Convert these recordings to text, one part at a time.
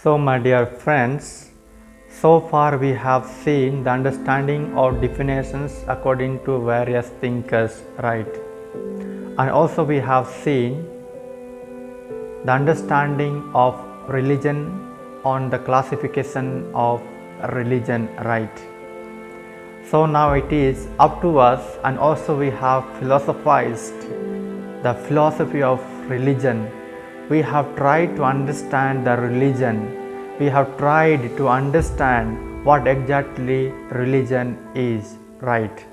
So, my dear friends, so far we have seen the understanding of definitions according to various thinkers, right? And also we have seen the understanding of religion on the classification of religion, right? So now it is up to us, and also we have philosophized the philosophy of religion. We have tried to understand the religion. We have tried to understand what exactly religion is, right?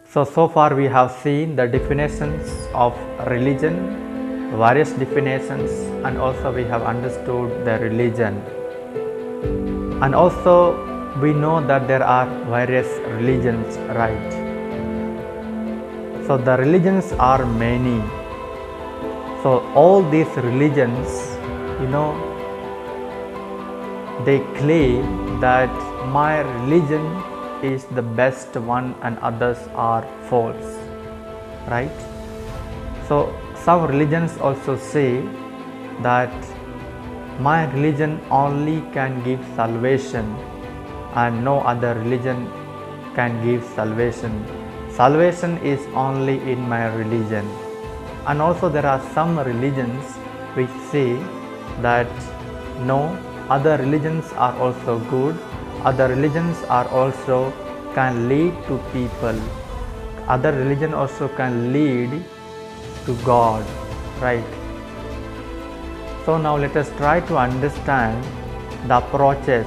So far we have seen the definitions of religion, various definitions, and also we have understood the religion. And also we know that there are various religions, right? So the religions are many. So all these religions, they claim that my religion is the best one and others are false, right? So some religions also say that my religion only can give salvation and no other religion can give salvation. Salvation is only in my religion. And also there are some religions which say that no, other religions are also good, other religions are also can lead to people, other religion also can lead to God, right? So now let us try to understand the approaches.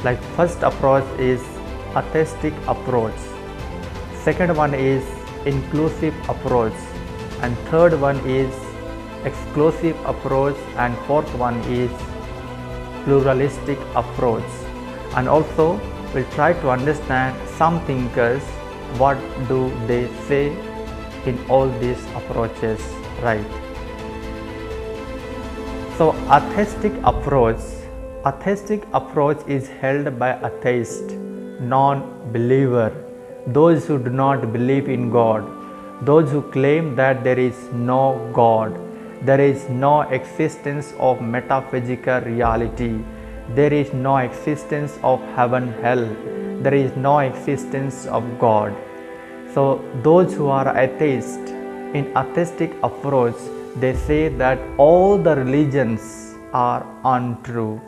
Like first approach is atheistic approach, second one is inclusive approach, and third one is exclusive approach, and fourth one is pluralistic approach. And also we'll try to understand some thinkers, what do they say in all these approaches, right? So atheistic approach is held by atheist, non-believer, those who do not believe in God, those who claim that there is no God, there is no existence of metaphysical reality, there is no existence of heaven, hell, there is no existence of God. So those who are atheist, in atheistic approach, they say that all the religions are untrue,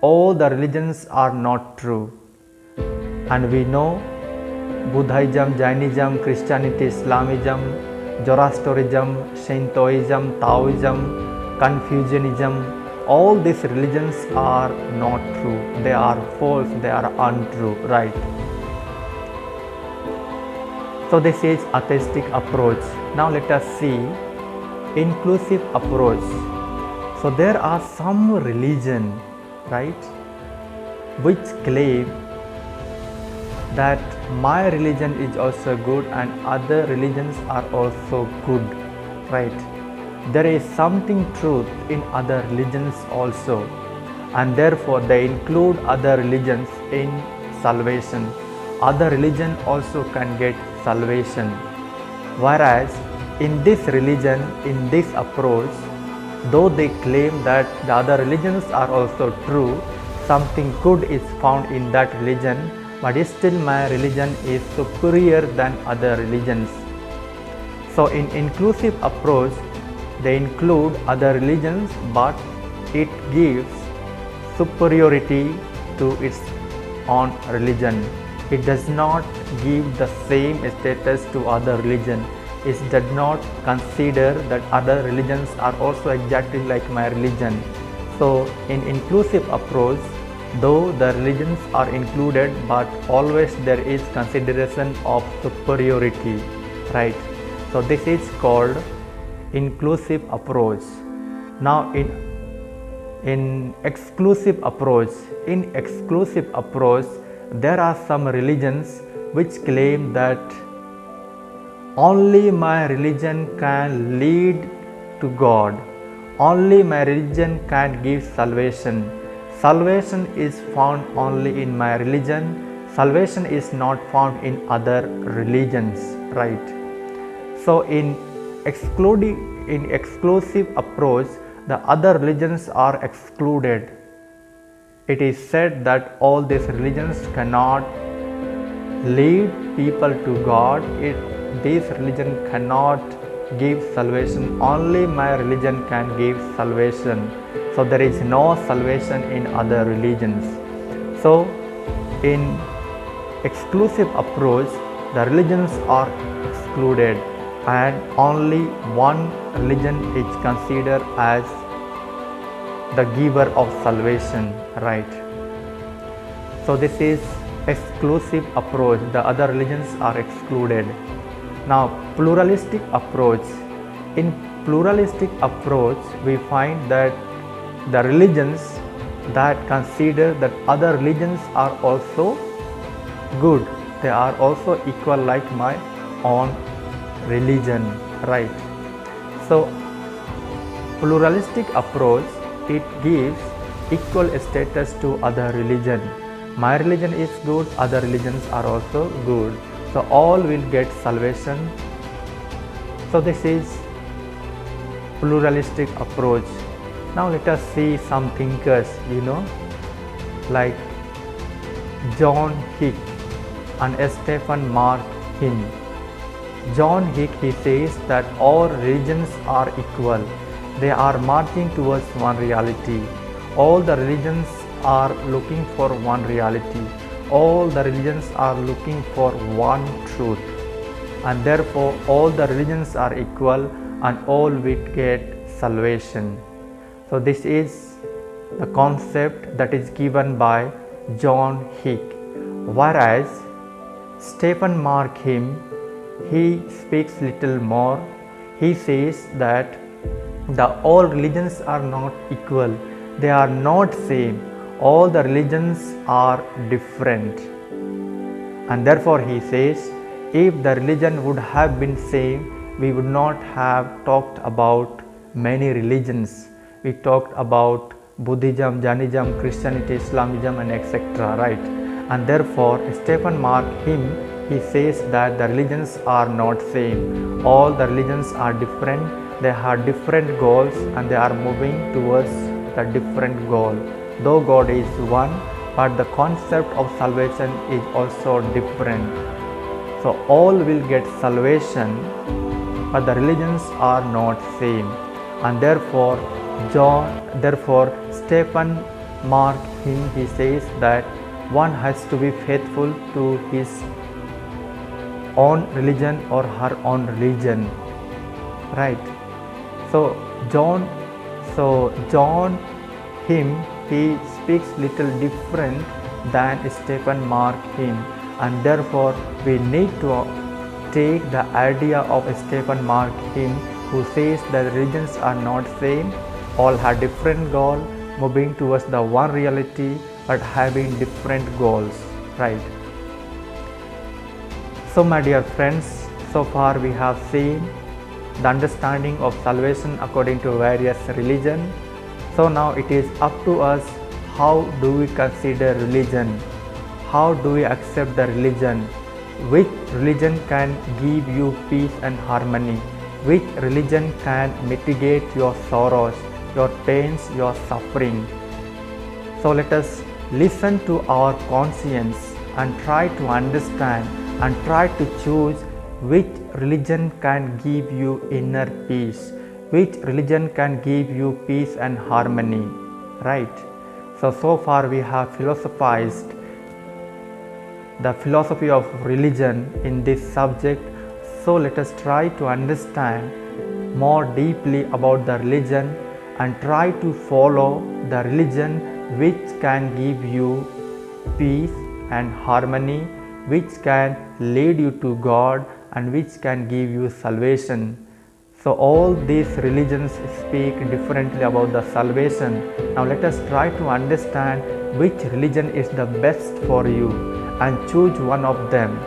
all the religions are not true. And we know Buddhism, Jainism, Christianity, Islamism, Zoroastrianism, Shintoism, Taoism, Confucianism, all these religions are not true, they are false, they are untrue, right? So this is atheistic approach. Now let us see inclusive approach. So there are some religion, right, which claim that my religion is also good and other religions are also good, right? There is something truth in other religions also, and therefore they include other religions in salvation. Other religion also can get salvation. Whereas in this religion, in this approach, though they claim that the other religions are also true, something good is found in that religion, but still my religion is superior than other religions. So in inclusive approach, they include other religions, but it gives superiority to its own religion. It does not give the same status to other religion. It does not consider that other religions are also exactly like my religion. So in inclusive approach, though the religions are included, but always there is consideration of superiority, right? So this is called inclusive approach. Now in exclusive approach, there are some religions which claim that only my religion can lead to God, only my religion can give salvation. Salvation is found only in my religion, salvation is not found in other religions, right? So in exclusive approach, the other religions are excluded. It is said that all these religions cannot lead people to God. This religion cannot give salvation. Only my religion can give salvation. So there is no salvation in other religions. So in exclusive approach, the religions are excluded and only one religion is considered as the giver of salvation, right? So this is exclusive approach. The other religions are excluded. Now pluralistic approach. In pluralistic approach, we find that the religions that consider that other religions are also good, they are also equal like my own religion, right? So pluralistic approach, it gives equal status to other religion. My religion is good, other religions are also good, so all will get salvation. So this is pluralistic approach. Now let us see some thinkers, like John Hick and Stephen Mark Hinn. John Hick, he says that all religions are equal. They are marching towards one reality. All the religions are looking for one reality. All the religions are looking for one truth. And therefore all the religions are equal and all will get salvation. So this is the concept that is given by John Hick. Whereas Stephen Mark Hinn, he speaks little more. He says that all religions are not equal. They are not same. All the religions are different. And therefore he says, if the religion would have been same, we would not have talked about many religions. We talked about Buddhism, Jainism, Christianity, Islamism and etc. right? And therefore Stephen Mark Hinn, he says that the religions are not same. All the religions are different. They have different goals and they are moving towards the different goal. Though God is one, but the concept of salvation is also different. So all will get salvation, but the religions are not same. And therefore Stephen Mark Hinn, he says that one has to be faithful to his own religion or her own religion, right? So John Hinn, he speaks little different than Stephen Mark Hinn, and therefore we need to take the idea of Stephen Mark Hinn, who says that religions are not same, all have different goal, moving towards the one reality but having different goals, right? So my dear friends, so far we have seen the understanding of salvation according to various religions. So now it is up to us, how do we consider religion? How do we accept the religion? Which religion can give you peace and harmony? Which religion can mitigate your sorrows, your pains, your suffering? So let us listen to our conscience and try to understand and try to choose which religion can give you inner peace, which religion can give you peace and harmony, right? So far we have philosophized the philosophy of religion in this subject. So let us try to understand more deeply about the religion and try to follow the religion which can give you peace and harmony, which can lead you to God and which can give you salvation. So all these religions speak differently about the salvation. Now let us try to understand which religion is the best for you and choose one of them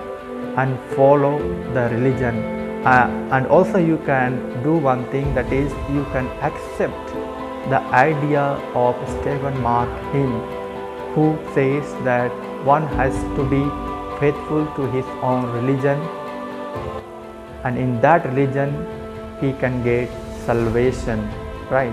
and follow the religion. And also you can do one thing, that is you can accept the idea of Stephen Mark Hinn, who says that one has to be faithful to his own religion, and in that religion he can get salvation, right?